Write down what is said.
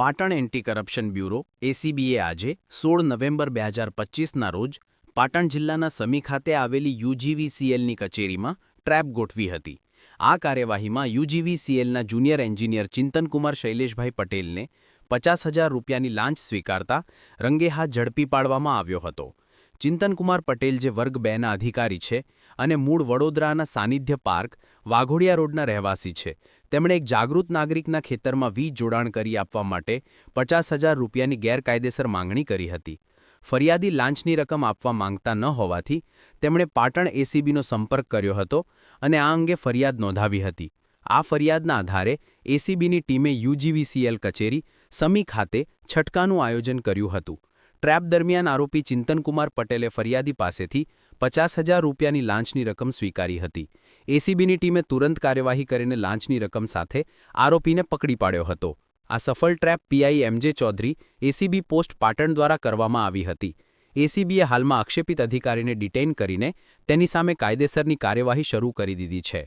Patan anti corruption bureau એસીબીએ આજે 16 November 2025ના રોજ પાટણ જિલ્લાના સમી ખાતે આવેલી યુજીવીસીએલની કચેરીમાં ટ્રેપ ગોઠવી હતી. આ કાર્યવાહીમાં યુજીવીસીએલના જુનિયર એન્જિનિયર ચિંતનકુમાર શૈલેષભાઈ પટેલને 50,000 રૂપિયાની લાંચ સ્વીકારતા રંગેહાથ ઝડપી પાડવામાં આવ્યો હતો. ચિંતનકુમાર પટેલ જે વર્ગ 2ના અધિકારી છે અને મૂળ વડોદરાના સાનિધ્ય પાર્ક, વાઘોડિયા રોડના રહેવાસી છે. તેમણે એક જાગૃત નાગરિકના ખેતરમાં વીજ જોડાણ કરી આપવા માટે 50,000 રૂપિયાની ગેરકાયદેસર માંગણી કરી હતી. ફરિયાદી લાંચની રકમ આપવા માંગતા ન હોવાથી તેમણે પાટણ એસીબીનો સંપર્ક કર્યો હતો અને આ અંગે ફરિયાદ નોંધાવી હતી. આ ફરિયાદના આધારે એસીબીની ટીમે યુજીવીસીએલ કચેરી, સમી ખાતે છટકાનું આયોજન કર્યું હતું. ટ્રેપ દરમિયાન આરોપી ચિંતનકુમાર પટેલે ફરિયાદી પાસેથી 50,000 રૂપિયાની લાંચની રકમ સ્વીકારી હતી. એસીબીની ટીમે તુરંત કાર્યવાહી કરીને લાંચની રકમ સાથે આરોપીને પકડી પાડ્યો હતો. આ સફળ trap PI એમજે Chaudhary, ACB post Patan દ્વારા કરવામાં આવી હતી. એસીબીએ હાલમાં આક્ષેપિત અધિકારીને ડિટેઇન કરીને તેની સામે કાયદેસરની કાર્યવાહી શરૂ કરી દીધી છે.